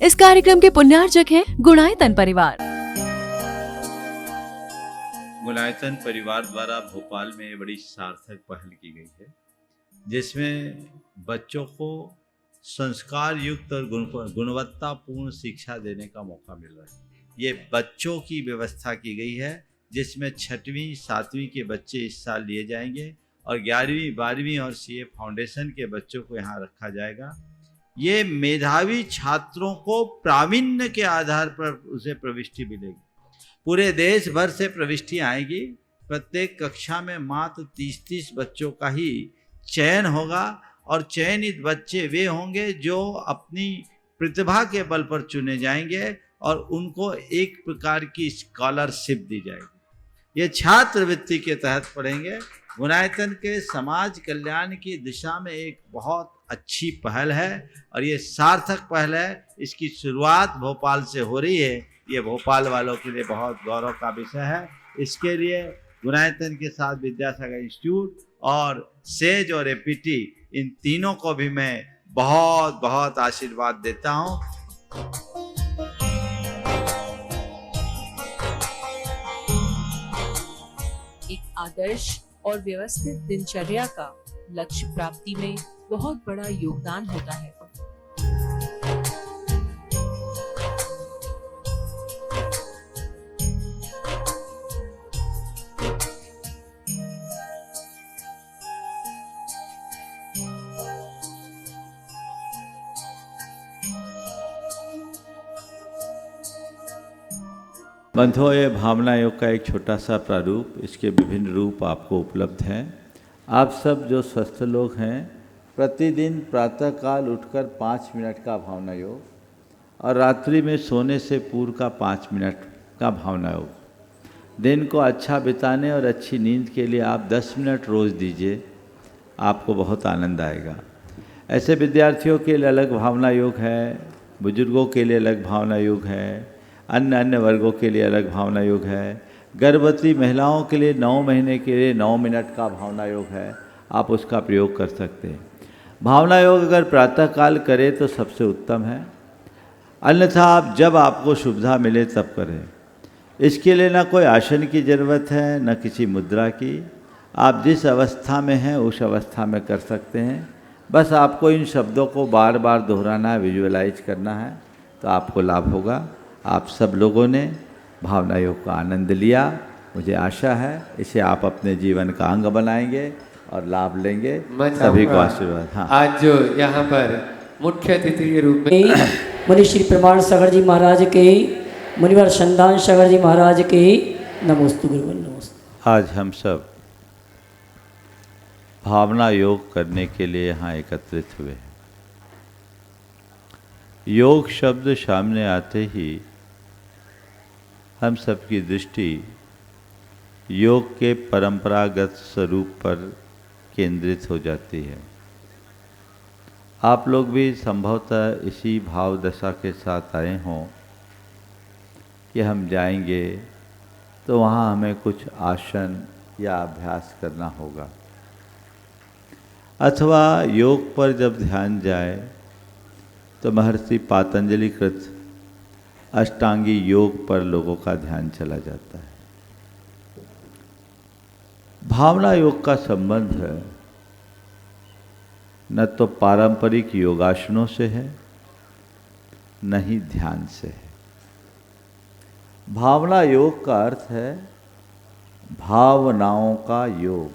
इस कार्यक्रम के पुण्यार्चक हैं गुणायतन परिवार। गुणायतन परिवार द्वारा भोपाल में बड़ी सार्थक पहल की गई है, जिसमें बच्चों को संस्कार युक्त और गुणवत्तापूर्ण शिक्षा देने का मौका मिल रहा है। ये बच्चों की व्यवस्था की गई है, जिसमें 6वीं 7वीं के बच्चे इस साल लिए जाएंगे और 11वीं 12वीं और सीए फाउंडेशन के बच्चों को यहाँ रखा जाएगा। ये मेधावी छात्रों को प्रावीण्य के आधार पर उसे प्रविष्टि मिलेगी। पूरे देश भर से प्रविष्टि आएगी। प्रत्येक कक्षा में मात्र 30-30 बच्चों का ही चयन होगा और चयनित बच्चे वे होंगे जो अपनी प्रतिभा के बल पर चुने जाएंगे और उनको एक प्रकार की स्कॉलरशिप दी जाएगी। ये छात्रवृत्ति के तहत पढ़ेंगे। गुणायतन के समाज कल्याण की दिशा में एक बहुत अच्छी पहल है और ये सार्थक पहल है। इसकी शुरुआत भोपाल से हो रही है। ये भोपाल वालों के लिए बहुत गौरव का विषय है। इसके लिए गुणायतन के साथ विद्यासागर इंस्टीट्यूट और सेज और एपीटी, इन तीनों को भी मैं बहुत बहुत आशीर्वाद देता हूँ। एक आदर्श और व्यवस्थित दिनचर्या का लक्ष्य प्राप्ति में बहुत बड़ा योगदान होता है। बंधुओं, ये भावना योग का एक छोटा सा प्रारूप, इसके विभिन्न रूप आपको उपलब्ध हैं। आप सब जो स्वस्थ लोग हैं, प्रतिदिन प्रातःकाल उठकर 5 मिनट का भावना योग और रात्रि में सोने से पूर्व का 5 मिनट का भावना योग, दिन को अच्छा बिताने और अच्छी नींद के लिए आप 10 मिनट रोज़ दीजिए। आपको बहुत आनंद आएगा। ऐसे विद्यार्थियों के लिए अलग भावना योग है, बुजुर्गों के लिए अलग भावना योग है, अन्य वर्गों के लिए अलग भावना योग है। गर्भवती महिलाओं के लिए 9 महीने के लिए 9 मिनट का भावना योग है। आप उसका प्रयोग कर सकते हैं। भावना योग अगर प्रातःकाल करें तो सबसे उत्तम है, अन्यथा आप जब आपको सुविधा मिले तब करें। इसके लिए ना कोई आसन की ज़रूरत है, न किसी मुद्रा की। आप जिस अवस्था में हैं उस अवस्था में कर सकते हैं। बस आपको इन शब्दों को बार बार दोहराना है, विजुअलाइज करना है, तो आपको लाभ होगा। आप सब लोगों ने भावना योग का आनंद लिया। मुझे आशा है इसे आप अपने जीवन का अंग बनाएंगे और लाभ लेंगे। सभी को आशीर्वाद। हाँ, आज जो यहाँ पर मुख्य अतिथि के रूप में मुनि श्री प्रमाण सागर जी महाराज के, मुनिवर संदान सागर जी महाराज के नमोस्तु गुरुवन नमोस्तु। आज हम सब भावना योग करने के लिए यहाँ एकत्रित हुए हैं। योग शब्द सामने आते ही हम सबकी दृष्टि योग के परंपरागत स्वरूप पर केंद्रित हो जाती है। आप लोग भी संभवतः इसी भाव दशा के साथ आए हों कि हम जाएंगे तो वहाँ हमें कुछ आसन या अभ्यास करना होगा, अथवा योग पर जब ध्यान जाए तो महर्षि पातंजलि कृत अष्टांगी योग पर लोगों का ध्यान चला जाता है। भावना योग का संबंध है न तो पारंपरिक योगासनों से है, न ही ध्यान से है। भावना योग का अर्थ है भावनाओं का योग।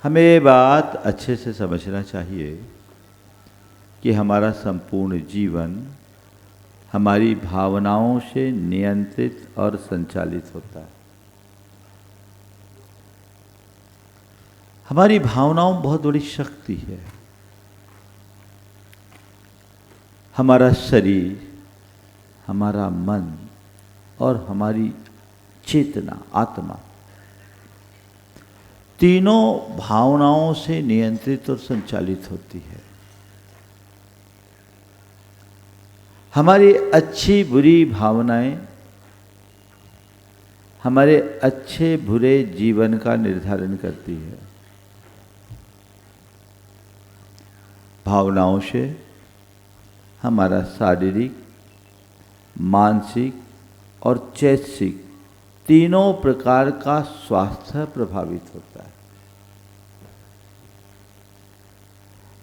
हमें ये बात अच्छे से समझना चाहिए कि हमारा संपूर्ण जीवन हमारी भावनाओं से नियंत्रित और संचालित होता है। हमारी भावनाओं में बहुत बड़ी शक्ति है। हमारा शरीर, हमारा मन और हमारी चेतना, आत्मा, तीनों भावनाओं से नियंत्रित और संचालित होती है। हमारी अच्छी बुरी भावनाएं हमारे अच्छे बुरे जीवन का निर्धारण करती है। भावनाओं से हमारा शारीरिक, मानसिक और चैतसिक तीनों प्रकार का स्वास्थ्य प्रभावित होता है।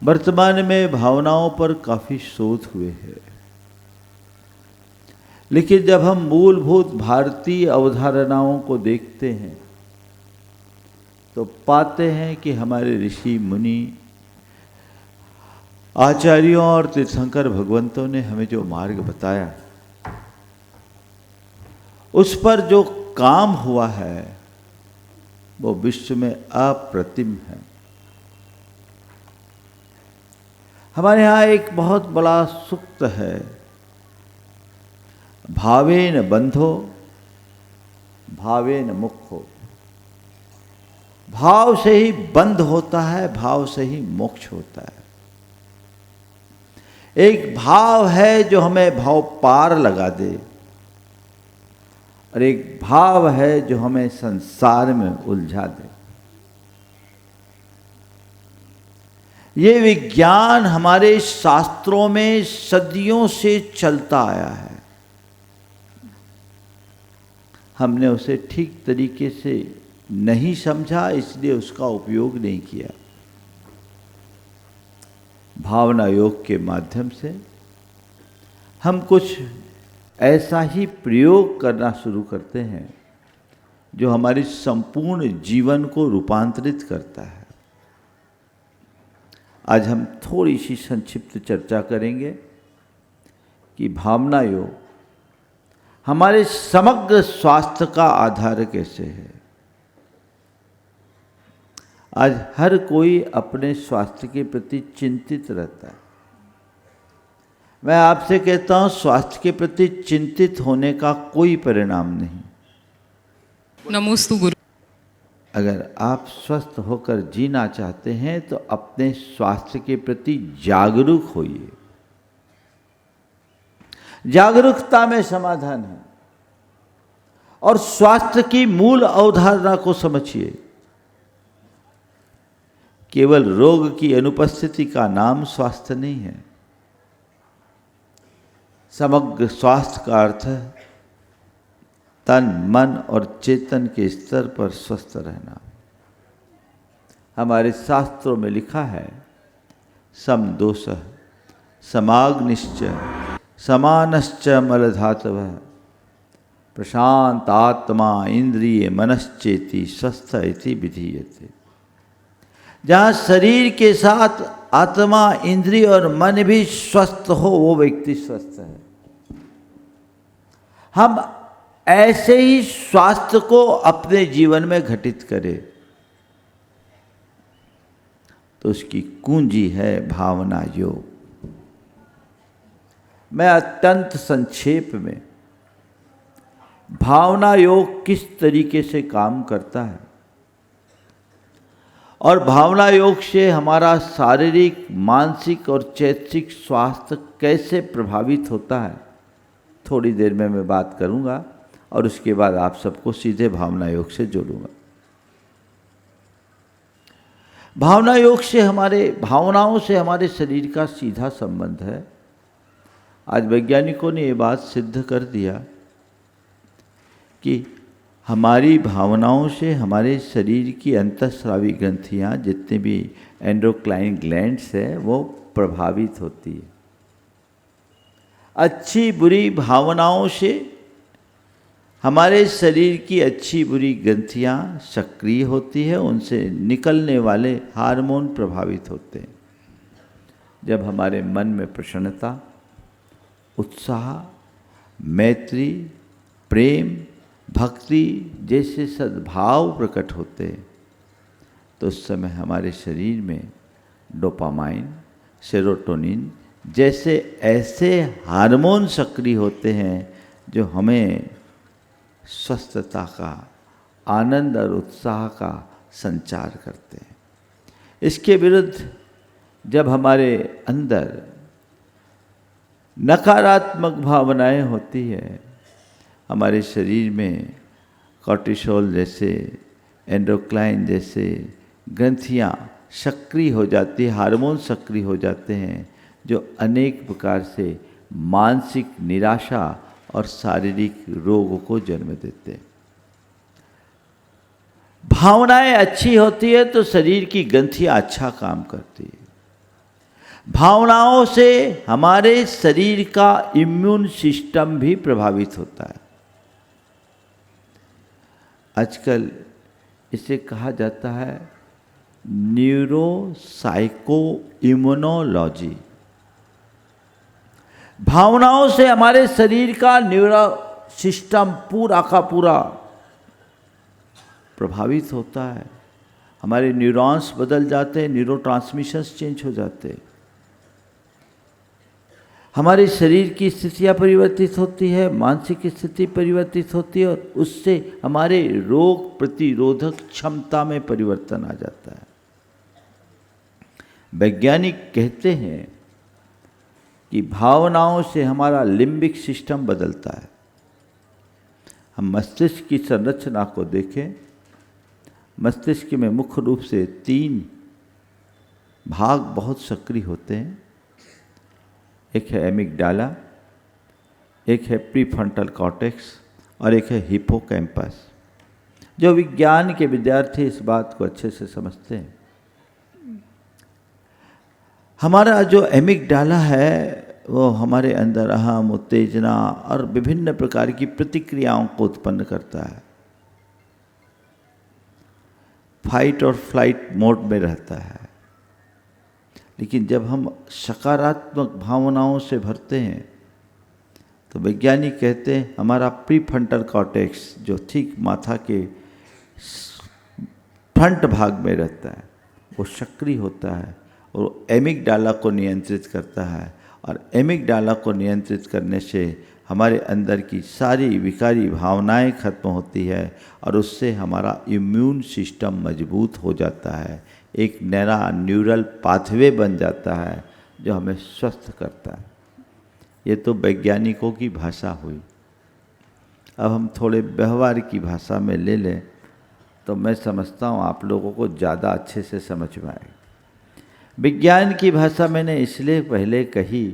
वर्तमान में भावनाओं पर काफी शोध हुए हैं, लेकिन जब हम मूलभूत भारतीय अवधारणाओं को देखते हैं तो पाते हैं कि हमारे ऋषि मुनि, आचार्यों और तीर्थंकर भगवंतों ने हमें जो मार्ग बताया, उस पर जो काम हुआ है वो विश्व में अप्रतिम है। हमारे यहाँ एक बहुत बड़ा सूक्त है, भावेन बंधो भावेन मुक्खो। भाव से ही बंध होता है, भाव से ही मोक्ष होता है। एक भाव है जो हमें भाव पार लगा दे, और एक भाव है जो हमें संसार में उलझा दे। ये विज्ञान हमारे शास्त्रों में सदियों से चलता आया है। हमने उसे ठीक तरीके से नहीं समझा, इसलिए उसका उपयोग नहीं किया। भावना योग के माध्यम से हम कुछ ऐसा ही प्रयोग करना शुरू करते हैं जो हमारी संपूर्ण जीवन को रूपांतरित करता है। आज हम थोड़ी सी संक्षिप्त चर्चा करेंगे कि भावना योग हमारे समग्र स्वास्थ्य का आधार कैसे है। आज हर कोई अपने स्वास्थ्य के प्रति चिंतित रहता है। मैं आपसे कहता हूं, स्वास्थ्य के प्रति चिंतित होने का कोई परिणाम नहीं। नमोस्तु गुरु। अगर आप स्वस्थ होकर जीना चाहते हैं तो अपने स्वास्थ्य के प्रति जागरूक होइए। जागरूकता में समाधान है। और स्वास्थ्य की मूल अवधारणा को समझिए। केवल रोग की अनुपस्थिति का नाम स्वास्थ्य नहीं है। समग्र स्वास्थ्य का अर्थ है तन, मन और चेतन के स्तर पर स्वस्थ रहना। हमारे शास्त्रों में लिखा है, समदोषः समाग्निश्च समानश्च मलधातवः प्रशांत आत्मा इंद्रिय मनश्चेति स्वस्थ इति विधीयते। जहाँ शरीर के साथ आत्मा, इंद्रिय और मन भी स्वस्थ हो, वो व्यक्ति स्वस्थ है। हम ऐसे ही स्वास्थ्य को अपने जीवन में घटित करें तो उसकी कुंजी है भावना योग। मैं अत्यंत संक्षेप में भावना योग किस तरीके से काम करता है और भावना योग से हमारा शारीरिक, मानसिक और चैतसिक स्वास्थ्य कैसे प्रभावित होता है, थोड़ी देर में मैं बात करूंगा और उसके बाद आप सबको सीधे भावना योग से जोड़ूंगा। भावना योग से भावनाओं से हमारे शरीर का सीधा संबंध है। आज वैज्ञानिकों ने ये बात सिद्ध कर दिया कि हमारी भावनाओं से हमारे शरीर की अंतःस्रावी ग्रंथियाँ, जितने भी एंडोक्राइन ग्लैंड्स हैं, वो प्रभावित होती है। अच्छी बुरी भावनाओं से हमारे शरीर की अच्छी बुरी ग्रंथियाँ सक्रिय होती है, उनसे निकलने वाले हार्मोन प्रभावित होते हैं। जब हमारे मन में प्रसन्नता, उत्साह, मैत्री, प्रेम, भक्ति जैसे सद्भाव प्रकट होते हैं तो उस समय हमारे शरीर में डोपामाइन, सेरोटोनिन जैसे ऐसे हार्मोन सक्रिय होते हैं जो हमें स्वस्थता का, आनंद और उत्साह का संचार करते हैं। इसके विरुद्ध जब हमारे अंदर नकारात्मक भावनाएं होती है, हमारे शरीर में कॉर्टिसोल जैसे, एंडोक्राइन जैसे ग्रंथियाँ सक्रिय हो जाती है, हार्मोन सक्रिय हो जाते हैं जो अनेक प्रकार से मानसिक निराशा और शारीरिक रोगों को जन्म देते हैं। भावनाएं अच्छी होती है तो शरीर की ग्रंथियां अच्छा काम करती है। भावनाओं से हमारे शरीर का इम्यून सिस्टम भी प्रभावित होता है। आजकल इसे कहा जाता है न्यूरो साइको इम्यूनोलॉजी। भावनाओं से हमारे शरीर का न्यूरो सिस्टम पूरा का पूरा प्रभावित होता है। हमारे न्यूरॉन्स बदल जाते हैं, न्यूरोट्रांसमिशंस चेंज हो जाते हैं, हमारे शरीर की स्थितियाँ परिवर्तित होती है, मानसिक स्थिति परिवर्तित होती है और उससे हमारे रोग प्रतिरोधक क्षमता में परिवर्तन आ जाता है। वैज्ञानिक कहते हैं कि भावनाओं से हमारा लिम्बिक सिस्टम बदलता है। हम मस्तिष्क की संरचना को देखें, मस्तिष्क में मुख्य रूप से 3 भाग बहुत सक्रिय होते हैं। एक है एमिगडाला, एक है प्रीफ्रंटल कॉर्टेक्स और एक है हिप्पोकैम्पस। जो विज्ञान के विद्यार्थी इस बात को अच्छे से समझते हैं, हमारा जो एमिगडाला है वो हमारे अंदर अहम, उत्तेजना और विभिन्न प्रकार की प्रतिक्रियाओं को उत्पन्न करता है। फाइट और फ्लाइट मोड में रहता है। लेकिन जब हम सकारात्मक भावनाओं से भरते हैं तो वैज्ञानिक कहते हैं हमारा प्रीफ्रंटल कॉर्टेक्स जो ठीक माथा के फ्रंट भाग में रहता है वो सक्रिय होता है और एमिगडाला को नियंत्रित करता है। और एमिगडाला को नियंत्रित करने से हमारे अंदर की सारी विकारी भावनाएं खत्म होती है और उससे हमारा इम्यून सिस्टम मजबूत हो जाता है। एक नया न्यूरल पाथवे बन जाता है जो हमें स्वस्थ करता है। ये तो वैज्ञानिकों की भाषा हुई। अब हम थोड़े व्यवहार की भाषा में ले लें तो मैं समझता हूँ आप लोगों को ज़्यादा अच्छे से समझ में आएगा। विज्ञान की भाषा मैंने इसलिए पहले कही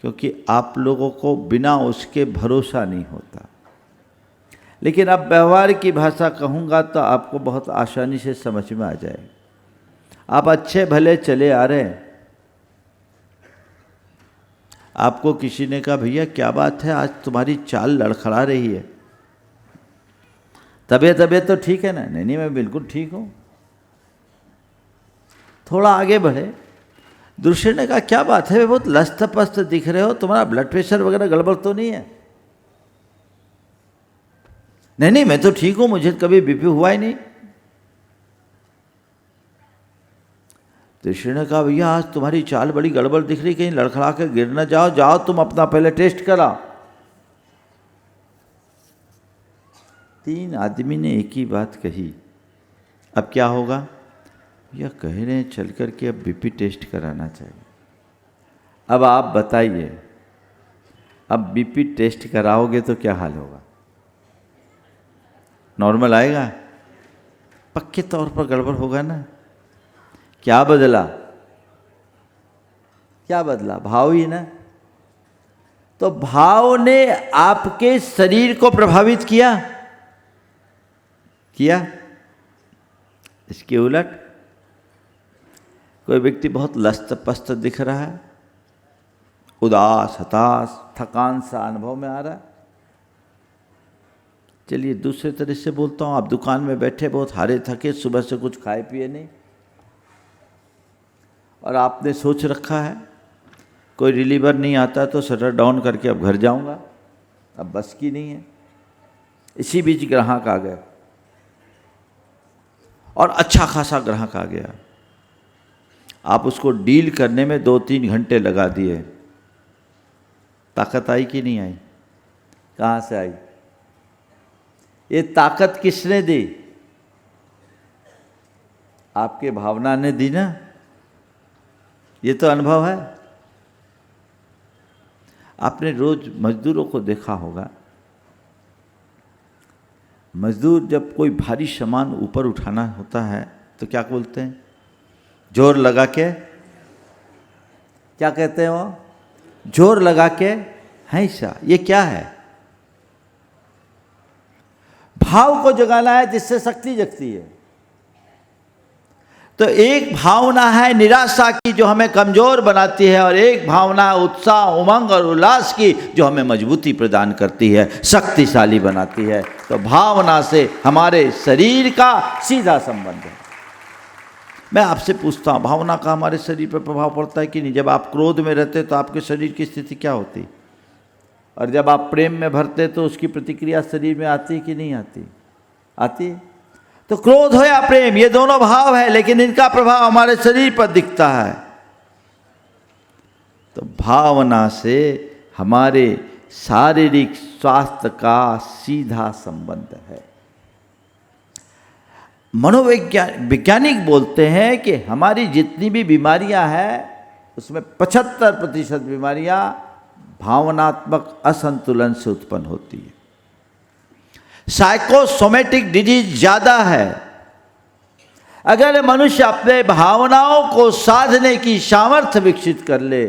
क्योंकि आप लोगों को बिना उसके भरोसा नहीं होता। लेकिन अब व्यवहार की भाषा कहूँगा तो आपको बहुत आसानी से समझ में आ जाएगा। आप अच्छे भले चले आ रहे हैं, आपको किसी ने कहा भैया क्या बात है आज तुम्हारी चाल लड़खड़ा रही है, तबीयत तो ठीक है ना? नहीं मैं बिल्कुल ठीक हूँ। थोड़ा आगे बढ़े, दूसरे ने कहा क्या बात है बहुत लस्त पस्त दिख रहे हो, तुम्हारा ब्लड प्रेशर वगैरह गड़बड़ तो नहीं है? नहीं मैं तो ठीक हूँ, मुझे कभी बीपी हुआ ही नहीं। तीसरे ने कहा भैया आज तुम्हारी चाल बड़ी गड़बड़ दिख रही, कहीं लड़खड़ा के गिर न जाओ तुम अपना पहले टेस्ट कराओ। 3 आदमी ने एक ही बात कही। अब क्या होगा? या कह रहे हैं चल कर के अब बीपी टेस्ट कराना चाहिए। अब आप बताइए, अब बीपी टेस्ट कराओगे तो क्या हाल होगा? नॉर्मल आएगा? पक्के तौर पर गड़बड़ होगा ना। क्या बदला? क्या बदला? भाव ही ना। तो भाव ने आपके शरीर को प्रभावित किया। इसके उलट कोई व्यक्ति बहुत लस्त पस्त दिख रहा है, उदास, हताश, थकान सा अनुभव में आ रहा है। चलिए दूसरे तरह से बोलता हूँ, आप दुकान में बैठे बहुत हारे थके, सुबह से कुछ खाए पिए नहीं और आपने सोच रखा है कोई डिलीवर नहीं आता तो शटर डाउन करके अब घर जाऊंगा, अब बस की नहीं है। इसी बीच ग्राहक आ गया और अच्छा खासा ग्राहक आ गया। आप उसको डील करने में 2-3 घंटे लगा दिए। ताकत आई कि नहीं आई? कहाँ से आई? ये ताकत किसने दी? आपके भावना ने दी ना। ये तो अनुभव है। आपने रोज मजदूरों को देखा होगा, मजदूर जब कोई भारी सामान ऊपर उठाना होता है तो क्या बोलते हैं? जोर लगा के क्या कहते हैं वो, जोर लगा के हंसा। ये क्या है? भाव को जगाना है जिससे शक्ति जगती है। तो एक भावना है निराशा की जो हमें कमजोर बनाती है, और एक भावना है उत्साह, उमंग और उल्लास की जो हमें मजबूती प्रदान करती है, शक्तिशाली बनाती है। तो भावना से हमारे शरीर का सीधा संबंध है। मैं आपसे पूछता हूँ, भावना का हमारे शरीर पर प्रभाव पड़ता है कि नहीं? जब आप क्रोध में रहते तो आपके शरीर की स्थिति क्या होती, और जब आप प्रेम में भरते तो उसकी प्रतिक्रिया शरीर में आती है कि नहीं आती? आती है। तो क्रोध हो या प्रेम, ये दोनों भाव है, लेकिन इनका प्रभाव हमारे शरीर पर दिखता है। तो भावना से हमारे शारीरिक स्वास्थ्य का सीधा संबंध है। वैज्ञानिक बोलते हैं कि हमारी जितनी भी बीमारियां हैं उसमें 75% बीमारियां भावनात्मक असंतुलन से उत्पन्न होती है। साइकोसोमेटिक डिजीज ज़्यादा है। अगर मनुष्य अपने भावनाओं को साधने की सामर्थ्य विकसित कर ले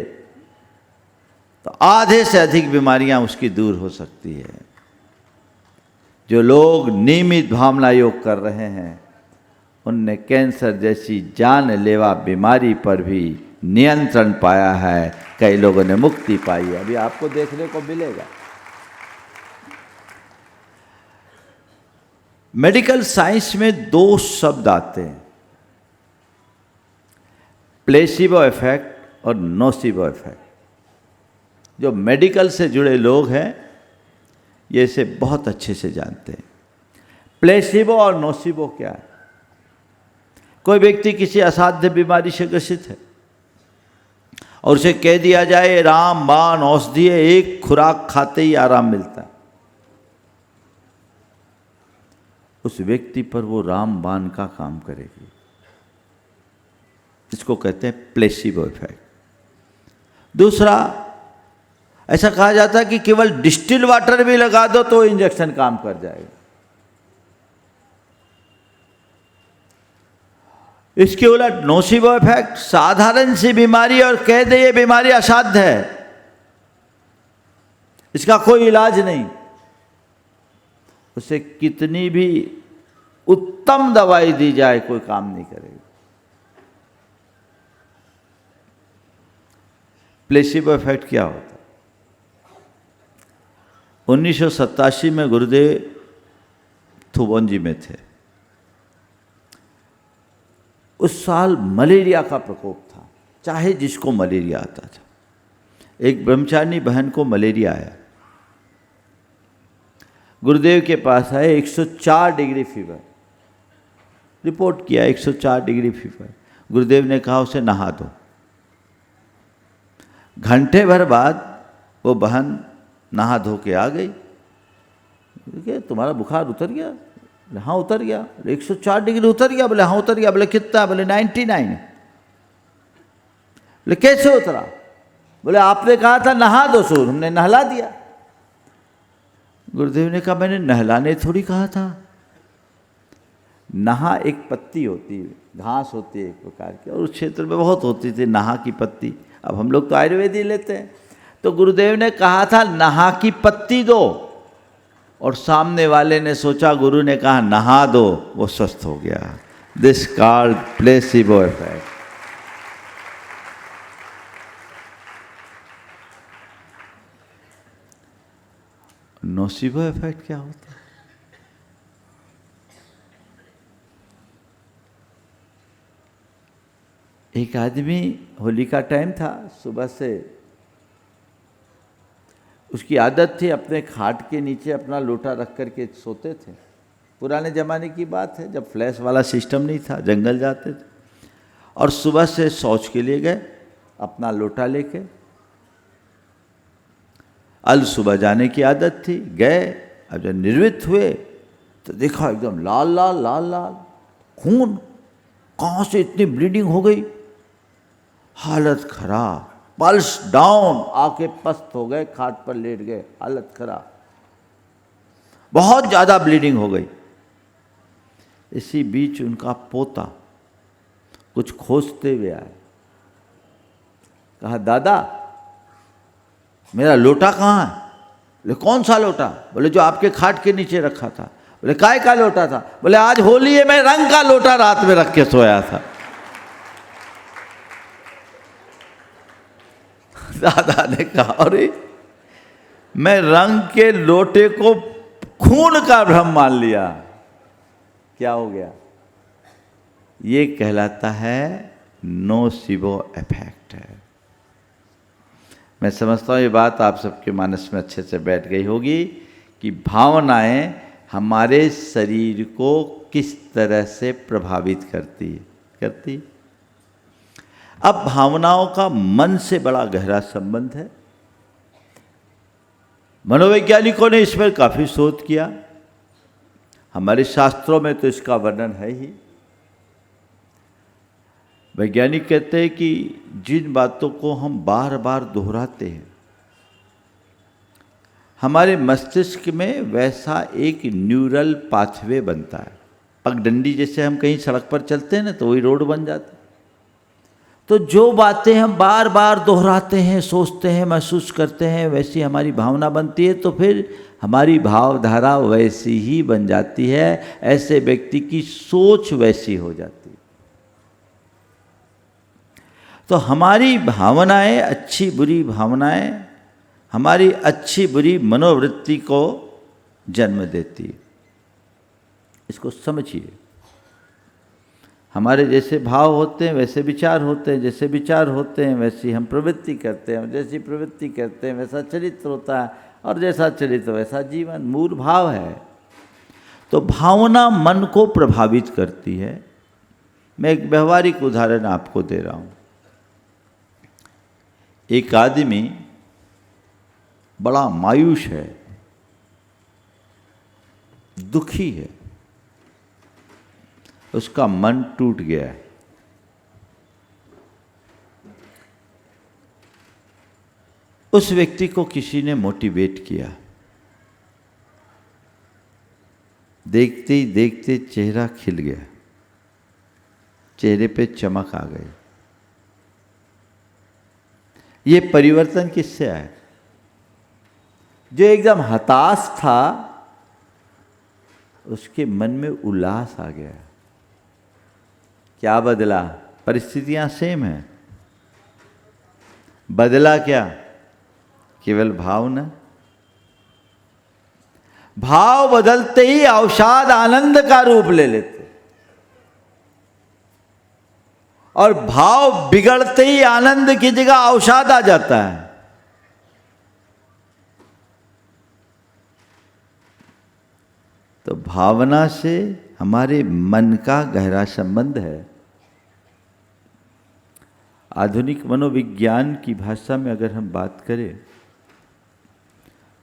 तो आधे से अधिक बीमारियां उसकी दूर हो सकती है। जो लोग नियमित भावना योग कर रहे हैं उनने कैंसर जैसी जानलेवा बीमारी पर भी नियंत्रण पाया है। कई लोगों ने मुक्ति पाई है, अभी आपको देखने को मिलेगा। मेडिकल साइंस में 2 शब्द आते हैं, प्लेसिबो इफेक्ट और नोसिबो इफेक्ट। जो मेडिकल से जुड़े लोग हैं ये इसे बहुत अच्छे से जानते हैं। प्लेसिबो और नोसिबो क्या है? कोई व्यक्ति किसी असाध्य बीमारी से ग्रसित है और उसे कह दिया जाए रामबाण औषधि है, एक खुराक खाते ही आराम मिलता है, उस व्यक्ति पर वो रामबाण का काम करेगी। इसको कहते हैं प्लेसिबो इफेक्ट। दूसरा, ऐसा कहा जाता है कि केवल डिस्टिल वाटर भी लगा दो तो इंजेक्शन काम कर जाएगा। इसके उलट नोसिबो इफेक्ट, साधारण सी बीमारी और कह दे ये बीमारी असाध्य है, इसका कोई इलाज नहीं, उसे कितनी भी उत्तम दवाई दी जाए कोई काम नहीं करेगी। प्लेसिबो इफेक्ट क्या होता है? 1987 में गुरुदेव थुबोंजी में थे। उस साल मलेरिया का प्रकोप था, चाहे जिसको मलेरिया आता था। एक ब्रह्मचारिणी बहन को मलेरिया आया, गुरुदेव के पास आए, 104 डिग्री फीवर रिपोर्ट किया, 104 डिग्री फीवर। गुरुदेव ने कहा उसे नहा दो। घंटे भर बाद वो बहन नहा धो के आ गई। देखिए तुम्हारा बुखार उतर गया? हाँ उतर गया। 104 डिग्री उतर गया? बोले हाँ उतर गया। बोले कितना? बोले 99। बोले कैसे उतरा? बोले आपने कहा था नहा दो सूर, हमने नहला दिया। गुरुदेव ने कहा मैंने नहलाने थोड़ी कहा था। नहा एक पत्ती होती है, घास होती है एक प्रकार की, और उस क्षेत्र में बहुत होती थी नहा की पत्ती। अब हम लोग तो आयुर्वेदी लेते हैं। तो गुरुदेव ने कहा था नहा की पत्ती दो, और सामने वाले ने सोचा गुरु ने कहा नहा दो, वो स्वस्थ हो गया। This called placebo effect. Nocebo effect क्या होता है? एक आदमी, होली का टाइम था, सुबह से उसकी आदत थी अपने खाट के नीचे अपना लोटा रख कर के सोते थे। पुराने ज़माने की बात है जब फ्लैश वाला सिस्टम नहीं था, जंगल जाते थे, और सुबह से शौच के लिए गए अपना लोटा लेके। अल सुबह जाने की आदत थी, गए। अब जब निर्वृत्त हुए तो देखा एकदम लाल लाल लाल लाल खून, कहाँ से इतनी ब्लीडिंग हो गई, हालत खराब, पल्स डाउन, आके पस्त हो गए, खाट पर लेट गए, हालत खराब, बहुत ज़्यादा ब्लीडिंग हो गई। इसी बीच उनका पोता कुछ खोजते हुए आए, कहा दादा मेरा लोटा कहाँ है? बोले कौन सा लोटा? बोले जो आपके खाट के नीचे रखा था। बोले काय का लोटा था? बोले आज होली है, मैं रंग का लोटा रात में रख के सोया था। दादा ने कहा अरे मैं रंग के लोटे को खून का भ्रम मान लिया, क्या हो गया? ये कहलाता है नोसिबो इफेक्ट है। मैं समझता हूँ ये बात आप सबके मानस में अच्छे से बैठ गई होगी कि भावनाएं हमारे शरीर को किस तरह से प्रभावित करती। अब भावनाओं का मन से बड़ा गहरा संबंध है। मनोवैज्ञानिकों ने इस पर काफी शोध किया, हमारे शास्त्रों में तो इसका वर्णन है ही। वैज्ञानिक कहते हैं कि जिन बातों को हम बार बार दोहराते हैं, हमारे मस्तिष्क में वैसा एक न्यूरल पाथवे बनता है। पगडंडी जैसे हम कहीं सड़क पर चलते हैं ना तो वही रोड बन जाता है। तो जो बातें हम बार बार दोहराते हैं, सोचते हैं, महसूस करते हैं, वैसी हमारी भावना बनती है, तो फिर हमारी भावधारा वैसी ही बन जाती है। ऐसे व्यक्ति की सोच वैसी हो जाती है। तो हमारी भावनाएं, अच्छी बुरी भावनाएं हमारी अच्छी बुरी मनोवृत्ति को जन्म देती है। इसको समझिए। हमारे जैसे भाव होते हैं वैसे विचार होते हैं, जैसे विचार होते हैं वैसी हम प्रवृत्ति करते हैं, जैसी प्रवृत्ति करते हैं वैसा चरित्र होता है, और जैसा चरित्र वैसा जीवन। मूल भाव है। तो भावना मन को प्रभावित करती है। मैं एक व्यवहारिक उदाहरण आपको दे रहा हूँ। एक आदमी बड़ा मायूस है, दुखी है, उसका मन टूट गया है। उस व्यक्ति को किसी ने मोटिवेट किया। देखते ही देखते चेहरा खिल गया, चेहरे पे चमक आ गई। ये परिवर्तन किससे आया? जो एकदम हताश था उसके मन में उल्लास आ गया। क्या बदला? परिस्थितियां सेम है, बदला क्या? केवल भावना। भाव बदलते ही अवसाद आनंद का रूप ले लेते, और भाव बिगड़ते ही आनंद की जगह अवसाद आ जाता है। तो भावना से हमारे मन का गहरा संबंध है। आधुनिक मनोविज्ञान की भाषा में अगर हम बात करें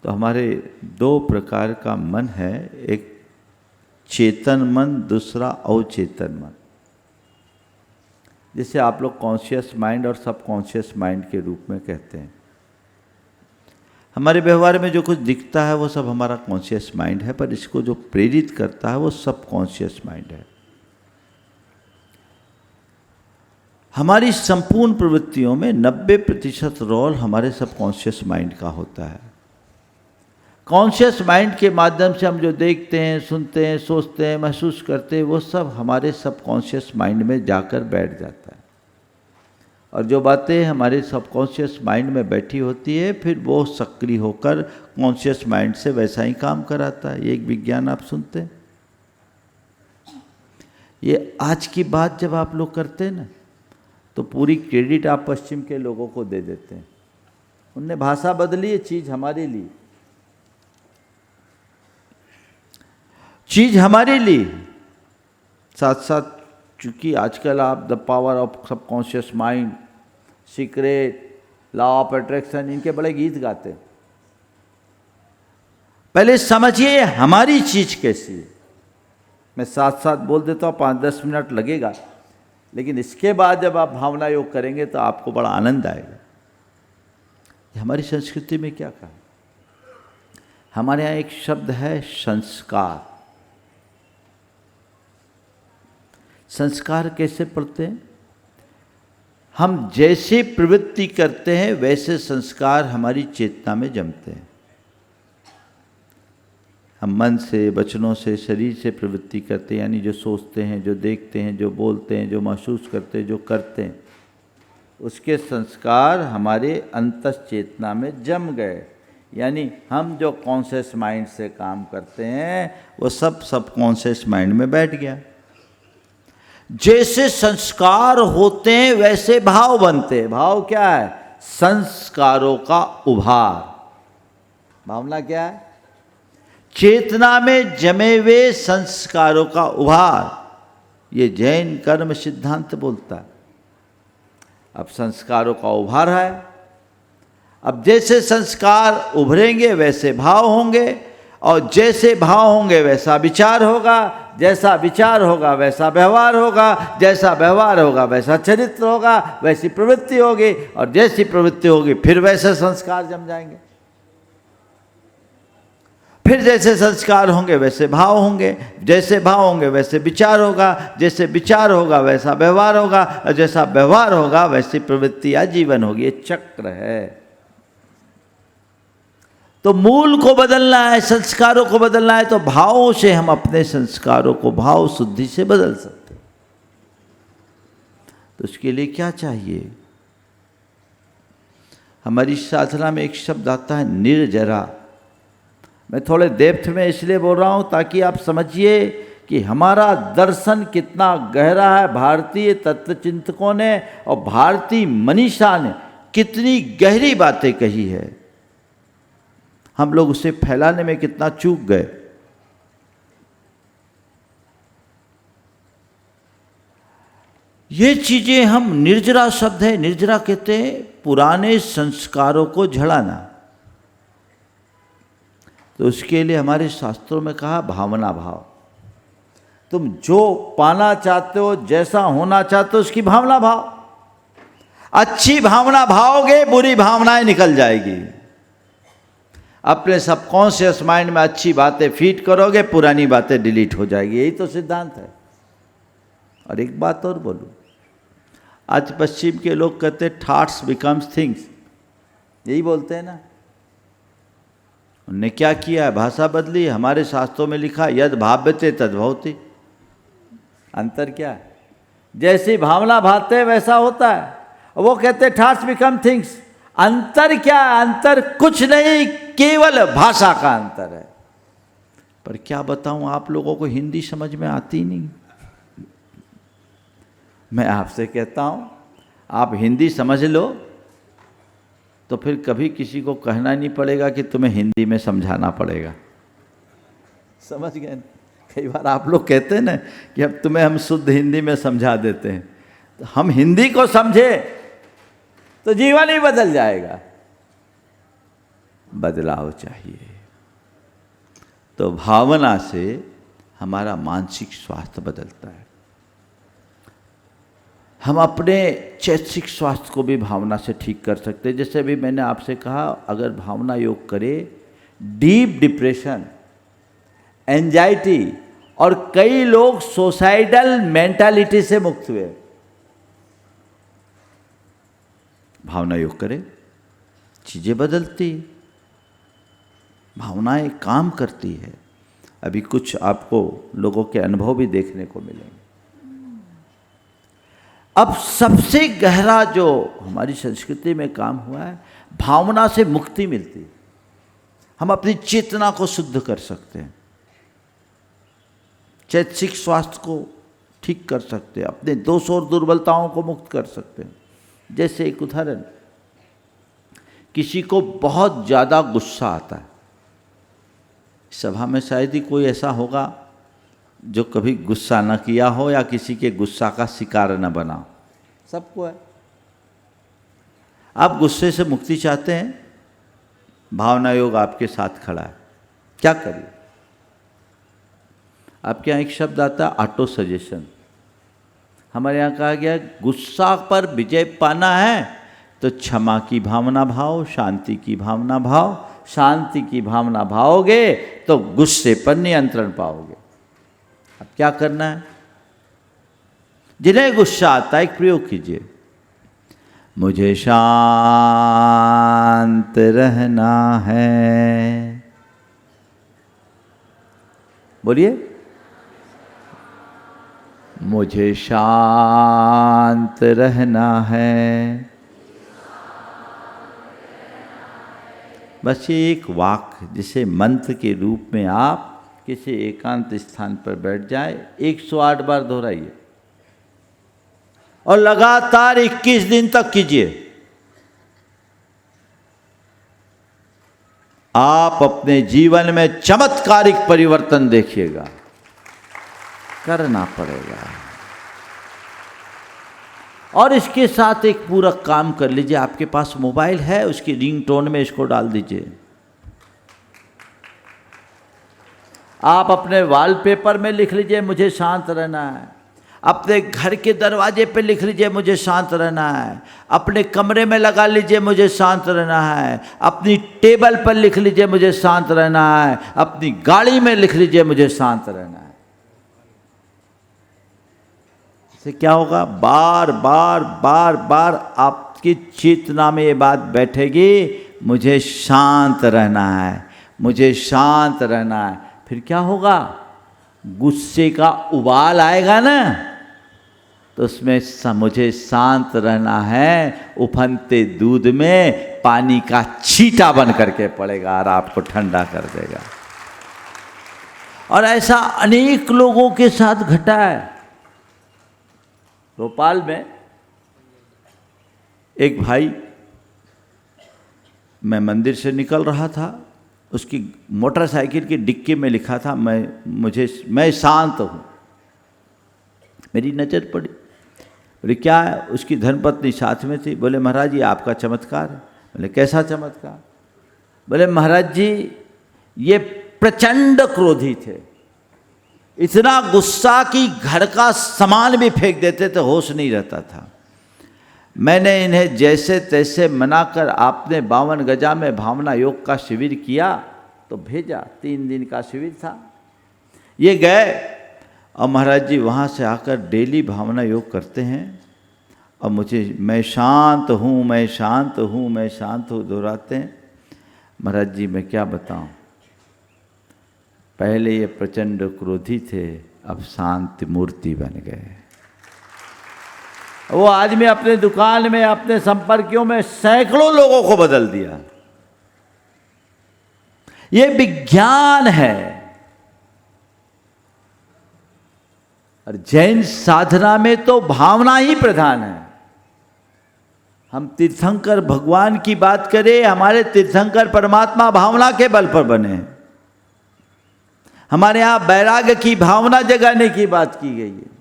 तो हमारे दो प्रकार का मन है, एक चेतन मन, दूसरा अवचेतन मन। जिसे आप लोग कॉन्शियस माइंड और सबकॉन्शियस माइंड के रूप में कहते हैं। हमारे व्यवहार में जो कुछ दिखता है वो सब हमारा कॉन्शियस माइंड है, पर इसको जो प्रेरित करता है वो सबकॉन्शियस माइंड है। हमारी संपूर्ण प्रवृत्तियों में 90% रोल हमारे सबकॉन्शियस माइंड का होता है। कॉन्शियस माइंड के माध्यम से हम जो देखते हैं, सुनते हैं, सोचते हैं, महसूस करते हैं, वो सब हमारे सबकॉन्शियस माइंड में जाकर बैठ जाता है। और जो बातें हमारे सबकॉन्शियस माइंड में बैठी होती है, फिर वो सक्रिय होकर कॉन्शियस माइंड से वैसा ही काम कराता है। ये एक विज्ञान आप सुनते हैं। ये आज की बात जब आप लोग करते हैं ना, तो पूरी क्रेडिट आप पश्चिम के लोगों को दे देते हैं। उनने भाषा बदली है, चीज़ हमारे लिए, चीज़ हमारे लिए। साथ साथ चूँकि आजकल आप the power of subconscious mind, secret, law of attraction, इनके बड़े गीत गाते। पहले समझिए हमारी चीज़ कैसी है। मैं साथ साथ बोल देता हूँ, 5-10 मिनट लगेगा, लेकिन इसके बाद जब आप भावना योग करेंगे तो आपको बड़ा आनंद आएगा। हमारी संस्कृति में क्या कहा? हमारे यहाँ एक शब्द है संस्कार। संस्कार कैसे पढ़ते हैं? हम जैसे प्रवृत्ति करते हैं वैसे संस्कार हमारी चेतना में जमते हैं। हम मन से, वचनों से, शरीर से प्रवृत्ति करते हैं, यानी जो सोचते हैं, जो देखते हैं, जो बोलते हैं, जो महसूस करते हैं, जो करते हैं, उसके संस्कार हमारे अंतश्चेतना में जम गए। यानी हम जो कॉन्शियस माइंड से काम करते हैं वो सब सबकॉन्शियस माइंड में बैठ गया। जैसे संस्कार होते हैं वैसे भाव बनते हैं। भाव क्या है? संस्कारों का उभार। भावना क्या है? चेतना में जमे हुए संस्कारों का उभार। ये जैन कर्म सिद्धांत बोलता है। अब संस्कारों का उभार है। अब जैसे संस्कार उभरेंगे वैसे भाव होंगे, और जैसे भाव होंगे वैसा विचार होगा, जैसा विचार होगा वैसा व्यवहार होगा, जैसा व्यवहार होगा वैसा चरित्र होगा, वैसी प्रवृत्ति होगी, और जैसी प्रवृत्ति होगी फिर वैसे संस्कार जम जाएंगे। फिर जैसे संस्कार होंगे वैसे भाव होंगे, जैसे भाव होंगे वैसे विचार होगा, जैसे विचार होगा वैसा व्यवहार होगा, और जैसा व्यवहार होगा वैसी प्रवृत्ति या जीवन होगी। ये चक्र है। तो मूल को बदलना है, संस्कारों को बदलना है, तो भावों से हम अपने संस्कारों को भाव शुद्धि से बदल सकते हैं। तो उसके लिए क्या चाहिए? हमारी साधना में एक शब्द आता है निर्जरा। मैं थोड़े डेप्थ में इसलिए बोल रहा हूँ ताकि आप समझिए कि हमारा दर्शन कितना गहरा है। भारतीय तत्वचिंतकों ने और भारतीय मनीषा ने कितनी गहरी बातें कही है। हम लोग उसे फैलाने में कितना चूक गए। ये चीजें हम, निर्जरा शब्द है, निर्जरा कहते हैं पुराने संस्कारों को झड़ाना। तो उसके लिए हमारे शास्त्रों में कहा भावना भाव। तुम जो पाना चाहते हो, जैसा होना चाहते हो, उसकी भावना भाव। अच्छी भावना भाओगे, बुरी भावनाएं निकल जाएगी। अपने सबकॉन्शियस माइंड में अच्छी बातें फीड करोगे, पुरानी बातें डिलीट हो जाएगी। यही तो सिद्धांत है। और एक बात और बोलूं, आज पश्चिम के लोग कहते हैं थॉट्स बिकम्स थिंग्स। यही बोलते हैं ना। उनने क्या किया है? भाषा बदली। हमारे शास्त्रों में लिखा यद भाव्यते तद भवति। अंतर क्या है? जैसी भावना भावते हैं वैसा होता है। वो कहते हैं थॉट्स बिकम थिंग्स। अंतर क्या है? अंतर कुछ नहीं, केवल भाषा का अंतर है। पर क्या बताऊं, आप लोगों को हिंदी समझ में आती नहीं। मैं आपसे कहता हूं, आप हिंदी समझ लो तो फिर कभी किसी को कहना नहीं पड़ेगा कि तुम्हें हिंदी में समझाना पड़ेगा। समझ गए? कई बार आप लोग कहते हैं ना कि अब तुम्हें हम शुद्ध हिंदी में समझा देते हैं। तो हम हिंदी को समझे तो जीवन ही बदल जाएगा। बदलाव चाहिए। तो भावना से हमारा मानसिक स्वास्थ्य बदलता है। हम अपने चैतसिक स्वास्थ्य को भी भावना से ठीक कर सकते हैं। जैसे अभी मैंने आपसे कहा, अगर भावना योग करे, डीप डिप्रेशन, एंजाइटी और कई लोग सोसाइडल मेंटालिटी से मुक्त हुए। भावना योग करे, चीजें बदलती, भावनाएं काम करती है। अभी कुछ आपको लोगों के अनुभव भी देखने को मिलेंगे। अब सबसे गहरा जो हमारी संस्कृति में काम हुआ है, भावना से मुक्ति मिलती। हम अपनी चेतना को शुद्ध कर सकते हैं, चैतसिक स्वास्थ्य को ठीक कर सकते हैं, अपने दोष और दुर्बलताओं को मुक्त कर सकते हैं। जैसे एक उदाहरण, किसी को बहुत ज़्यादा गुस्सा आता है। सभा में शायद ही कोई ऐसा होगा जो कभी गुस्सा न किया हो या किसी के गुस्सा का शिकार न बना हो। सबको है। आप गुस्से से मुक्ति चाहते हैं, भावना योग आपके साथ खड़ा है। क्या करिए? आपके यहाँ एक शब्द आता है ऑटो सजेशन। हमारे यहाँ कहा गया गुस्सा पर विजय पाना है तो क्षमा की भावना भाव, शांति की भावना भाव, शांति की भावना भाओगे तो गुस्से पर नियंत्रण पाओगे। अब क्या करना है? जिन्हें गुस्सा आता है, एक प्रयोग कीजिए। मुझे शांत रहना है। बोलिए, मुझे शांत रहना है। बस ये एक वाक्य जिसे मंत्र के रूप में आप किसी एकांत स्थान पर बैठ जाए, 108 बार दोहराइए और लगातार 21 दिन तक कीजिए। आप अपने जीवन में चमत्कारिक परिवर्तन देखिएगा। करना पड़ेगा। और इसके साथ एक पूरक काम कर लीजिए। आपके पास मोबाइल है, उसकी रिंगटोन में इसको डाल दीजिए। आप अपने वॉलपेपर में लिख लीजिए मुझे शांत रहना है। अपने घर के दरवाजे पे लिख लीजिए मुझे शांत रहना है। अपने कमरे में लगा लीजिए मुझे शांत रहना है। अपनी टेबल पर लिख लीजिए मुझे शांत रहना है। अपनी गाड़ी में लिख लीजिए मुझे शांत रहना है। इससे क्या होगा? बार बार बार बार आपकी चेतना में ये बात बैठेगी, मुझे शांत रहना है, मुझे शांत रहना है। फिर क्या होगा? गुस्से का उबाल आएगा ना, तो उसमें मुझे शांत रहना है उफनते दूध में पानी का छींटा बन करके पड़ेगा और आपको ठंडा कर देगा। और ऐसा अनेक लोगों के साथ घटा है। भोपाल में एक भाई, मैं मंदिर से निकल रहा था, उसकी मोटरसाइकिल की डिक्की में लिखा था मैं शांत हूँ। मेरी नज़र पड़ी, बोले क्या है? उसकी धर्मपत्नी साथ में थी। बोले महाराज जी आपका चमत्कार है। बोले कैसा चमत्कार? बोले महाराज जी ये प्रचंड क्रोधी थे, इतना गुस्सा कि घर का सामान भी फेंक देते थे, होश नहीं रहता था। मैंने इन्हें जैसे तैसे मनाकर, आपने 52 गजा में भावना योग का शिविर किया तो भेजा। 3 दिन का शिविर था। ये गए और महाराज जी वहाँ से आकर डेली भावना योग करते हैं और मैं शांत हूँ, मैं शांत हूँ, मैं शांत हूँ दोहराते हैं। महाराज जी मैं क्या बताऊँ, पहले ये प्रचंड क्रोधी थे, अब शांति मूर्ति बन गए। वो आदमी अपने दुकान में, अपने संपर्कियों में सैकड़ों लोगों को बदल दिया। ये विज्ञान है। और जैन साधना में तो भावना ही प्रधान है। हम तीर्थंकर भगवान की बात करें, हमारे तीर्थंकर परमात्मा भावना के बल पर बने। हमारे यहाँ वैराग्य की भावना जगाने की बात की गई है।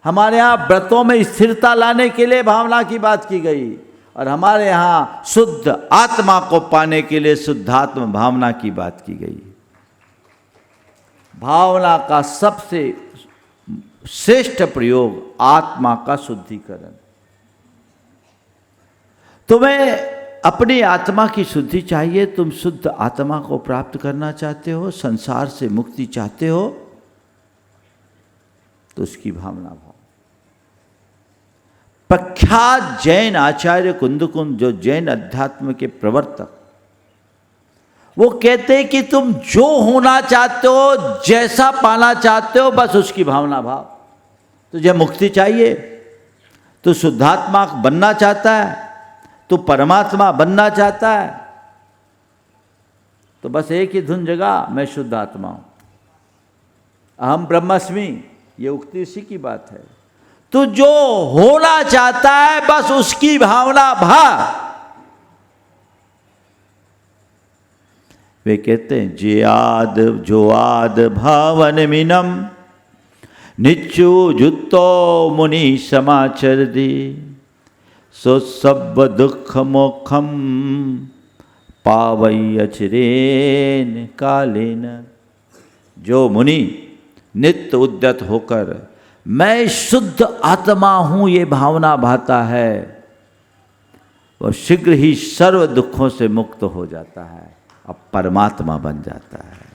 हमारे यहाँ व्रतों में स्थिरता लाने के लिए भावना की बात की गई। और हमारे यहाँ शुद्ध आत्मा को पाने के लिए शुद्धात्म भावना की बात की गई। भावना का सबसे श्रेष्ठ प्रयोग आत्मा का शुद्धिकरण। तुम्हें अपनी आत्मा की शुद्धि चाहिए, तुम शुद्ध आत्मा को प्राप्त करना चाहते हो, संसार से मुक्ति चाहते हो, तो उसकी भावना भाव। प्रख्यात जैन आचार्य कुंदकुंद, जो जैन अध्यात्म के प्रवर्तक, वो कहते हैं कि तुम जो होना चाहते हो, जैसा पाना चाहते हो, बस उसकी भावना भाव। तुझे मुक्ति चाहिए, तू शुद्धात्मा बनना चाहता है, तू परमात्मा बनना चाहता है, तो बस एक ही धुन जगा, मैं शुद्ध आत्मा हूं, अहम ब्रह्मास्मि। ये उक्ति इसी की बात है। तू जो होना चाहता है बस उसकी भावना भा। वे कहते हैं जो आद भावन मिनम निच्चु जुत्तो मुनि समाचर दी सो सब दुख मोखम पावई अचरेन कालेन। जो मुनि नित्य उद्यत होकर मैं शुद्ध आत्मा हूँ ये भावना भाता है, वह शीघ्र ही सर्व दुखों से मुक्त हो जाता है, अब परमात्मा बन जाता है।